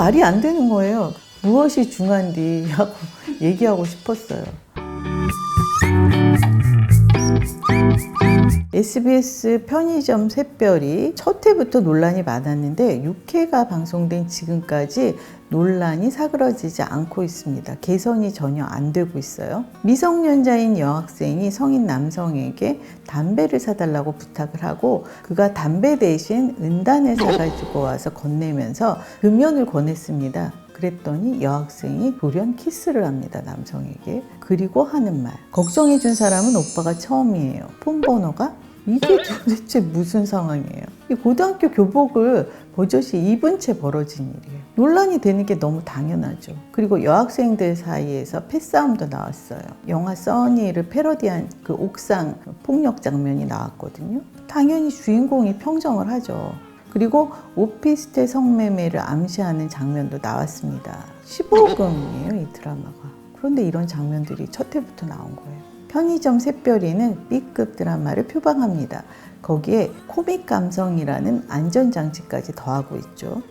말이 안 되는 거예요. 무엇이 중한디 하고 얘기하고 싶었어요. SBS 편의점 샛별이 첫 회부터 논란이 많았는데 6회가 방송된 지금까지 논란이 사그러지지 않고 있습니다. 개선이 전혀 안 되고 있어요. 미성년자인 여학생이 성인 남성에게 담배를 사달라고 부탁을 하고 그가 담배 대신 은단을 사가지고 와서 건네면서 금연을 권했습니다. 그랬더니 여학생이 돌연 키스를 합니다. 남성에게. 그리고 하는 말. 걱정해준 사람은 오빠가 처음이에요. 폰 번호가? 이게 도대체 무슨 상황이에요? 이 고등학교 교복을 버젓이 입은 채 벌어진 일이에요. 논란이 되는 게 너무 당연하죠. 그리고 여학생들 사이에서 패싸움도 나왔어요. 영화 써니를 패러디한 그 옥상 폭력 장면이 나왔거든요. 당연히 주인공이 평정을 하죠. 그리고 오피스텔 성매매를 암시하는 장면도 나왔습니다. 15금이에요, 이 드라마가. 그런데 이런 장면들이 첫 회부터 나온 거예요. 편의점 샛별이는 B급 드라마를 표방합니다. 거기에 코믹 감성이라는 안전장치까지 더하고 있죠.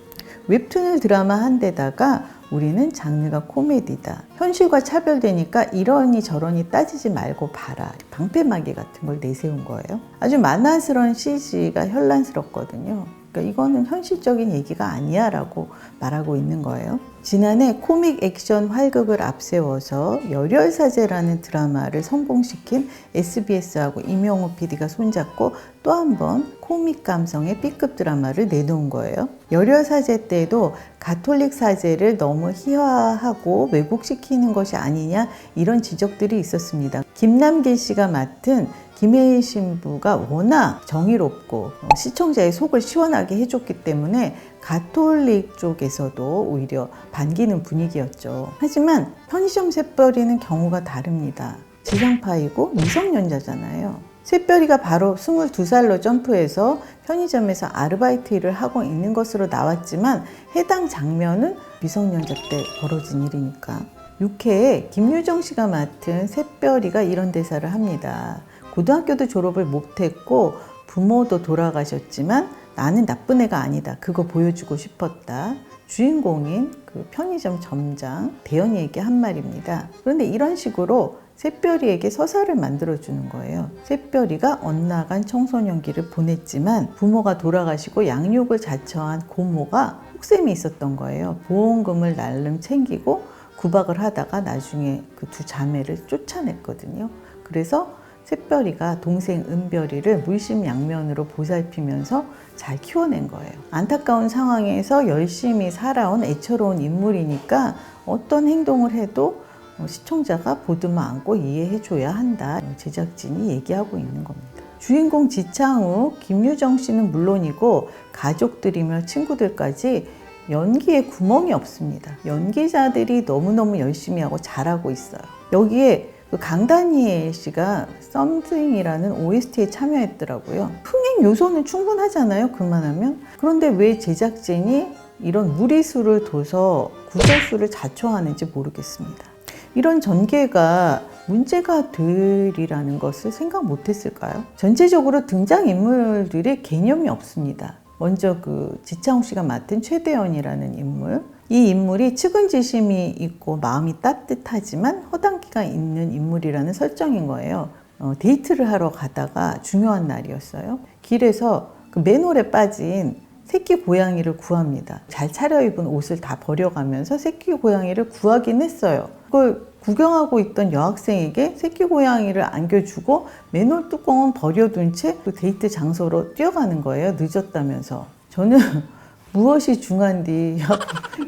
웹툰을 드라마 한 데다가 우리는 장르가 코미디다. 현실과 차별되니까 이러니 저러니 따지지 말고 봐라. 방패막이 같은 걸 내세운 거예요. 아주 만화스러운 CG가 현란스럽거든요. 그러니까 이거는 현실적인 얘기가 아니야 라고 말하고 있는 거예요. 지난해 코믹 액션 활극을 앞세워서 열혈사제라는 드라마를 성공시킨 SBS하고 임영호 PD가 손잡고 또 한 번 코믹 감성의 B급 드라마를 내놓은 거예요. 열혈사제 때도 가톨릭 사제를 너무 희화하고 왜곡시키는 것이 아니냐 이런 지적들이 있었습니다. 김남길 씨가 맡은 김혜일 신부가 워낙 정의롭고 시청자의 속을 시원하게 해줬기 때문에 가톨릭 쪽에서도 오히려 반기는 분위기였죠. 하지만 편의점 샛별이는 경우가 다릅니다. 지상파이고 미성년자잖아요. 샛별이가 바로 22살로 점프해서 편의점에서 아르바이트 일을 하고 있는 것으로 나왔지만 해당 장면은 미성년자 때 벌어진 일이니까. 6회에 김유정 씨가 맡은 샛별이가 이런 대사를 합니다. 고등학교도 졸업을 못했고 부모도 돌아가셨지만 나는 나쁜 애가 아니다. 그거 보여주고 싶었다. 주인공인 그 편의점 점장 대현이에게 한 말입니다. 그런데 이런 식으로 샛별이에게 서사를 만들어주는 거예요. 샛별이가 엇나간 청소년기를 보냈지만 부모가 돌아가시고 양육을 자처한 고모가 혹sem이 있었던 거예요. 보험금을 날름 챙기고 구박을 하다가 나중에 그 두 자매를 쫓아냈거든요. 그래서 샛별이가 동생 은별이를 물심양면으로 보살피면서 잘 키워낸 거예요. 안타까운 상황에서 열심히 살아온 애처로운 인물이니까 어떤 행동을 해도 시청자가 보드만 안고 이해해줘야 한다. 제작진이 얘기하고 있는 겁니다. 주인공 지창욱, 김유정 씨는 물론이고 가족들이며 친구들까지 연기에 구멍이 없습니다. 연기자들이 너무너무 열심히 하고 잘하고 있어요. 여기에 강다니엘 씨가 썸띵이라는 OST에 참여했더라고요. 흥행 요소는 충분하잖아요, 그만하면. 그런데 왜 제작진이 이런 무리수를 둬서 구설수를 자초하는지 모르겠습니다. 이런 전개가 문제가 되리라는 것을 생각 못했을까요? 전체적으로 등장인물들의 개념이 없습니다. 먼저 그 지창욱 씨가 맡은 최대현이라는 인물. 이 인물이 측은지심이 있고 마음이 따뜻하지만 허당기가 있는 인물이라는 설정인 거예요. 데이트를 하러 가다가 중요한 날이었어요. 길에서 그 맨홀에 빠진 새끼 고양이를 구합니다. 잘 차려입은 옷을 다 버려가면서 새끼 고양이를 구하긴 했어요. 그걸 구경하고 있던 여학생에게 새끼 고양이를 안겨주고 맨홀 뚜껑은 버려둔 채 그 데이트 장소로 뛰어가는 거예요. 늦었다면서. 저는 무엇이 중한디 하고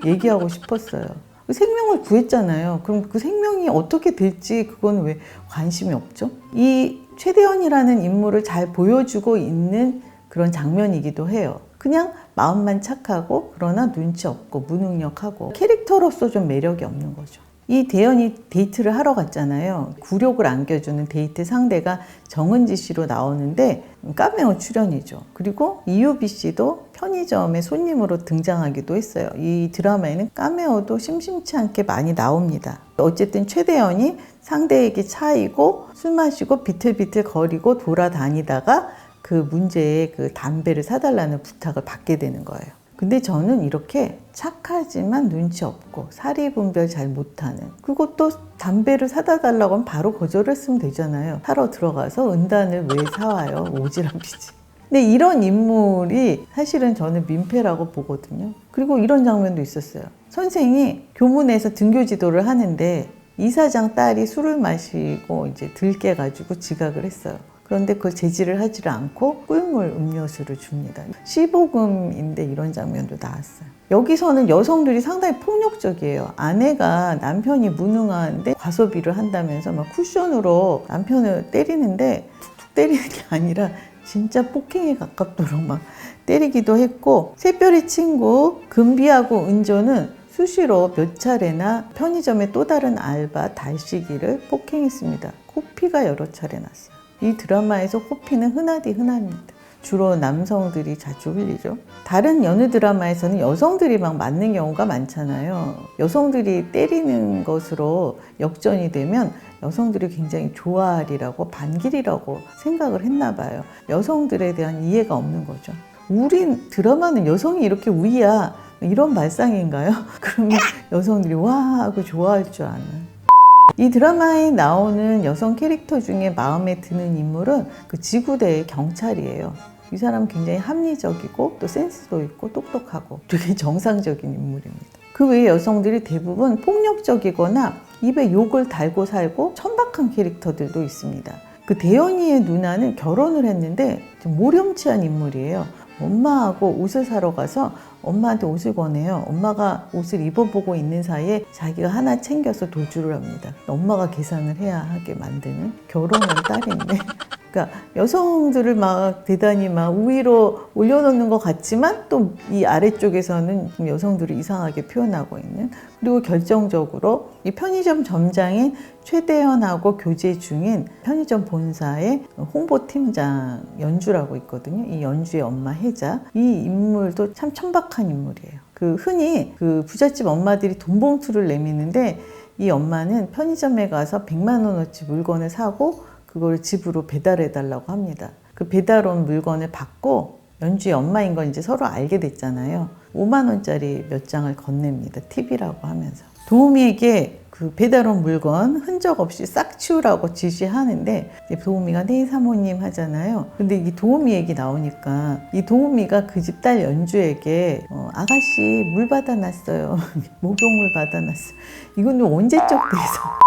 얘기하고 싶었어요. 생명을 구했잖아요. 그럼 그 생명이 어떻게 될지 그건 왜 관심이 없죠? 이 최대현이라는 인물을 잘 보여주고 있는 그런 장면이기도 해요. 그냥 마음만 착하고 그러나 눈치 없고 무능력하고 캐릭터로서 좀 매력이 없는 거죠. 이 대현이 데이트를 하러 갔잖아요. 굴욕을 안겨주는 데이트 상대가 정은지 씨로 나오는데 카메오 출연이죠. 그리고 이유비 씨도 편의점에 손님으로 등장하기도 했어요. 이 드라마에는 카메오도 심심치 않게 많이 나옵니다. 어쨌든 최대현이 상대에게 차이고 술 마시고 비틀비틀 거리고 돌아다니다가 그 문제에 그 담배를 사달라는 부탁을 받게 되는 거예요. 근데 저는 이렇게 착하지만 눈치 없고 사리 분별 잘 못하는, 그것도 담배를 사다 달라고 하면 바로 거절했으면 되잖아요. 사러 들어가서 은단을 왜 사와요? 오지랖이지. 근데 이런 인물이 사실은 저는 민폐라고 보거든요. 그리고 이런 장면도 있었어요. 선생이 교문에서 등교 지도를 하는데 이사장 딸이 술을 마시고 이제 들깨가지고 지각을 했어요. 그런데 그걸 제지를 하지를 않고 꿀물 음료수를 줍니다. 시복음인데 이런 장면도 나왔어요. 여기서는 여성들이 상당히 폭력적이에요. 아내가 남편이 무능한데 과소비를 한다면서 막 쿠션으로 남편을 때리는데 툭툭 때리는 게 아니라 진짜 폭행에 가깝도록 막 때리기도 했고, 새별이 친구 금비하고 은조는 수시로 몇 차례나 편의점의 또 다른 알바 달시기를 폭행했습니다. 코피가 여러 차례 났어요. 이 드라마에서 코피는 흔하디 흔합니다. 주로 남성들이 자주 흘리죠. 다른 여느 드라마에서는 여성들이 막 맞는 경우가 많잖아요. 여성들이 때리는 것으로 역전이 되면 여성들이 굉장히 좋아하리라고 반길이라고 생각을 했나 봐요. 여성들에 대한 이해가 없는 거죠. 우리 드라마는 여성이 이렇게 우위야, 이런 발상인가요? 그러면 여성들이 와 하고 좋아할 줄 아는. 이 드라마에 나오는 여성 캐릭터 중에 마음에 드는 인물은 그 지구대의 경찰이에요. 이 사람은 굉장히 합리적이고 또 센스도 있고 똑똑하고 되게 정상적인 인물입니다. 그 외에 여성들이 대부분 폭력적이거나 입에 욕을 달고 살고 천박한 캐릭터들도 있습니다. 그 대현이의 누나는 결혼을 했는데 좀 모렴치한 인물이에요. 엄마하고 옷을 사러 가서 엄마한테 옷을 권해요. 엄마가 옷을 입어보고 있는 사이에 자기가 하나 챙겨서 도주를 합니다. 엄마가 계산을 해야 하게 만드는, 결혼한 딸인데. 그러니까 여성들을 막 대단히 막 우위로 올려놓는 것 같지만 또 이 아래쪽에서는 좀 여성들을 이상하게 표현하고 있는. 그리고 결정적으로 이 편의점 점장인 최대현하고 교제 중인 편의점 본사의 홍보팀장 연주라고 있거든요. 이 연주의 엄마 혜자, 이 인물도 참 천박한 인물이에요. 그 흔히 그 부잣집 엄마들이 돈 봉투를 내미는데 이 엄마는 편의점에 가서 100만 원어치 물건을 사고 그걸 집으로 배달해 달라고 합니다. 그 배달 온 물건을 받고 연주의 엄마인 건 이제 서로 알게 됐잖아요. 5만 원짜리 몇 장을 건넵니다. 팁이라고 하면서. 도우미에게 그 배달 온 물건 흔적 없이 싹 치우라고 지시하는데 도우미가 네 사모님 하잖아요. 근데 이 도우미 얘기 나오니까 이 도우미가 그 집 딸 연주에게 아가씨 물 받아놨어요. 목욕물 받아놨어요. 이건 언제적 대사.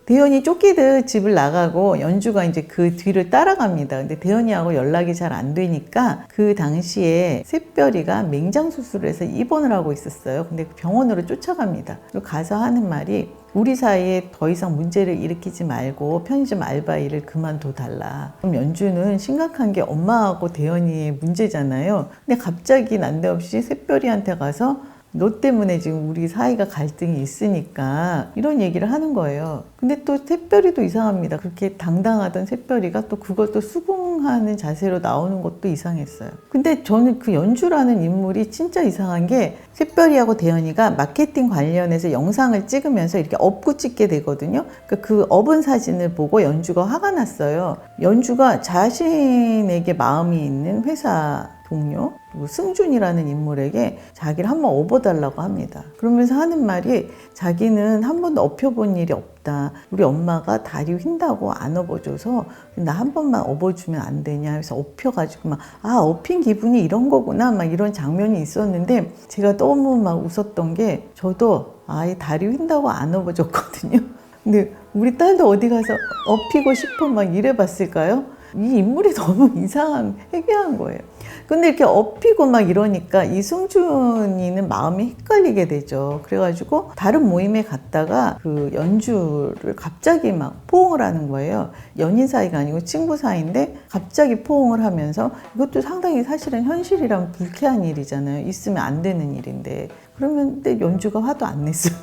대현이 쫓기듯 집을 나가고 연주가 이제 그 뒤를 따라갑니다. 근데 대현이하고 연락이 잘 안 되니까 그 당시에 새별이가 맹장 수술을 해서 입원을 하고 있었어요. 근데 병원으로 쫓아갑니다. 그리고 가서 하는 말이 우리 사이에 더 이상 문제를 일으키지 말고 편의점 알바 일을 그만둬 달라. 그럼 연주는 심각한 게 엄마하고 대현이의 문제잖아요. 근데 갑자기 난데없이 새별이한테 가서 너 때문에 지금 우리 사이가 갈등이 있으니까 이런 얘기를 하는 거예요. 근데 또 새별이도 이상합니다. 그렇게 당당하던 새별이가 또 그걸 또 수긍하는 자세로 나오는 것도 이상했어요. 근데 저는 그 연주라는 인물이 진짜 이상한 게 새별이하고 대현이가 마케팅 관련해서 영상을 찍으면서 이렇게 업고 찍게 되거든요. 그 업은 사진을 보고 연주가 화가 났어요. 연주가 자신에게 마음이 있는 회사 동료 승준이라는 인물에게 자기를 한번 업어달라고 합니다. 그러면서 하는 말이 자기는 한 번도 업혀본 일이 없다. 우리 엄마가 다리 휜다고 안 업어줘서 나 한 번만 업어주면 안 되냐 해서 업혀가지고 막 업힌 기분이 이런 거구나 막 이런 장면이 있었는데 제가 너무 막 웃었던 게 저도 아이 다리 휜다고 안 업어줬거든요. 근데 우리 딸도 어디 가서 업히고 싶어 막 이래봤을까요? 이 인물이 너무 이상한, 해괴한 거예요. 근데 이렇게 업히고 막 이러니까 이 승준이는 마음이 헷갈리게 되죠. 그래가지고 다른 모임에 갔다가 그 연주를 갑자기 막 포옹을 하는 거예요. 연인 사이가 아니고 친구 사이인데 갑자기 포옹을 하면서 이것도 상당히 사실은 현실이랑 불쾌한 일이잖아요. 있으면 안 되는 일인데. 그러면 근데 연주가 화도 안 냈어요.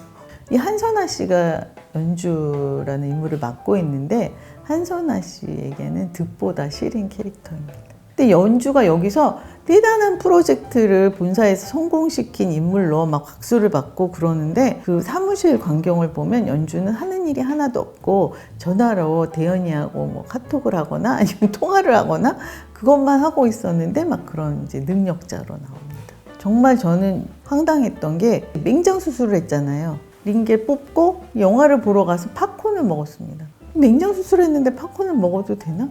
이 한선아 씨가 연주라는 인물을 맡고 있는데 한선아 씨에게는 득보다 시린 캐릭터입니다. 근데 연주가 여기서 대단한 프로젝트를 본사에서 성공시킨 인물로 막 박수를 받고 그러는데 그 사무실 광경을 보면 연주는 하는 일이 하나도 없고 전화로 대현이하고 뭐 카톡을 하거나 아니면 통화를 하거나 그것만 하고 있었는데 막 그런 이제 능력자로 나옵니다. 정말 저는 황당했던 게 맹장 수술을 했잖아요. 링겔 뽑고 영화를 보러 가서 팝콘을 먹었습니다. 맹장 수술했는데 팝콘을 먹어도 되나?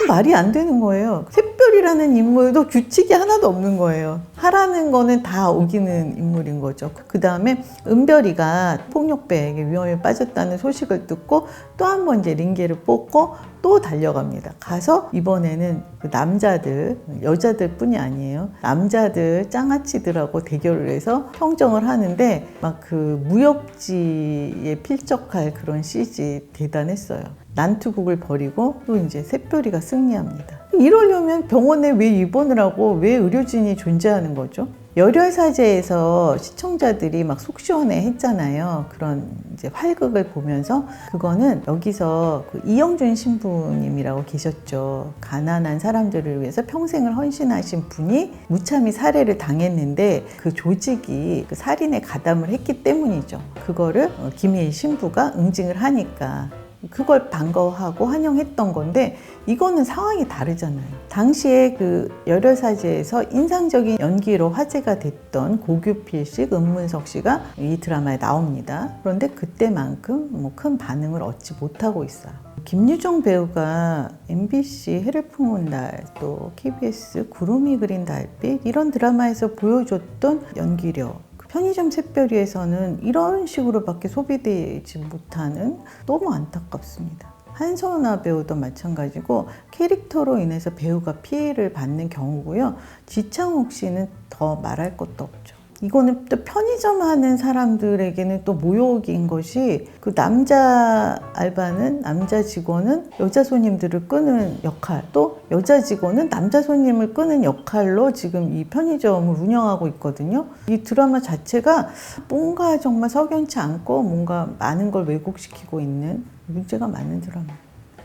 말이 안 되는 거예요. 샛별이라는 인물도 규칙이 하나도 없는 거예요. 하라는 거는 다 어기는 인물인 거죠. 그 다음에 은별이가 폭력배에게 위험에 빠졌다는 소식을 듣고 또 한 번 이제 링겔을 뽑고 또 달려갑니다. 가서 이번에는 그 남자들, 여자들 뿐이 아니에요. 남자들 짱아치들하고 대결을 해서 평정을 하는데 막 그 무협지에 필적할 그런 CG 대단했어요. 난투극을 벌이고 또 이제 샛별이가 승리합니다. 이러려면 병원에 왜 입원을 하고 왜 의료진이 존재하는 거죠? 열혈사제에서 시청자들이 막 속 시원해 했잖아요. 그런 이제 활극을 보면서 그거는 여기서 그 이영준 신부님이라고 계셨죠. 가난한 사람들을 위해서 평생을 헌신하신 분이 무참히 살해를 당했는데 그 조직이 그 살인에 가담을 했기 때문이죠. 그거를 김혜희 신부가 응징을 하니까 그걸 반가워하고 환영했던 건데 이거는 상황이 다르잖아요. 당시에 그 열혈사제에서 인상적인 연기로 화제가 됐던 고규필 씨, 은문석 씨가 이 드라마에 나옵니다. 그런데 그때만큼 뭐 큰 반응을 얻지 못하고 있어요. 김유정 배우가 MBC 해를 품은 날, 또 KBS 구름이 그린 달빛 이런 드라마에서 보여줬던 연기력, 편의점 샛별이에서는 이런 식으로밖에 소비되지 못하는, 너무 안타깝습니다. 한선아 배우도 마찬가지고 캐릭터로 인해서 배우가 피해를 받는 경우고요. 지창욱 씨는 더 말할 것도 없죠. 이거는 또 편의점 하는 사람들에게는 또 모욕인 것이, 그 남자 알바는, 남자 직원은 여자 손님들을 끄는 역할, 또 여자 직원은 남자 손님을 끄는 역할로 지금 이 편의점을 운영하고 있거든요. 이 드라마 자체가 뭔가 정말 석연치 않고 뭔가 많은 걸 왜곡시키고 있는 문제가 많은 드라마.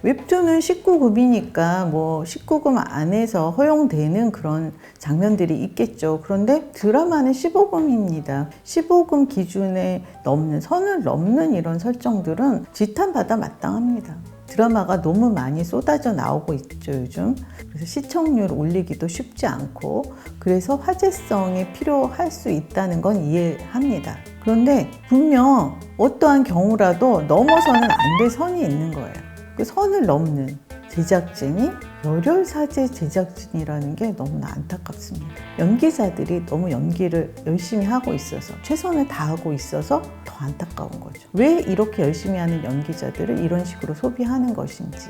웹툰은 19금이니까 뭐 19금 안에서 허용되는 그런 장면들이 있겠죠. 그런데 드라마는 15금입니다. 15금 기준에 넘는, 선을 넘는 이런 설정들은 지탄받아 마땅합니다. 드라마가 너무 많이 쏟아져 나오고 있죠, 요즘. 그래서 시청률 올리기도 쉽지 않고, 그래서 화제성이 필요할 수 있다는 건 이해합니다. 그런데 분명 어떠한 경우라도 넘어서는 안 될 선이 있는 거예요. 그 선을 넘는 제작진이 열혈사제 제작진이라는 게 너무나 안타깝습니다. 연기자들이 너무 연기를 열심히 하고 있어서, 최선을 다하고 있어서 더 안타까운 거죠. 왜 이렇게 열심히 하는 연기자들을 이런 식으로 소비하는 것인지,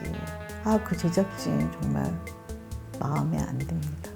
그 제작진 정말 마음에 안 듭니다.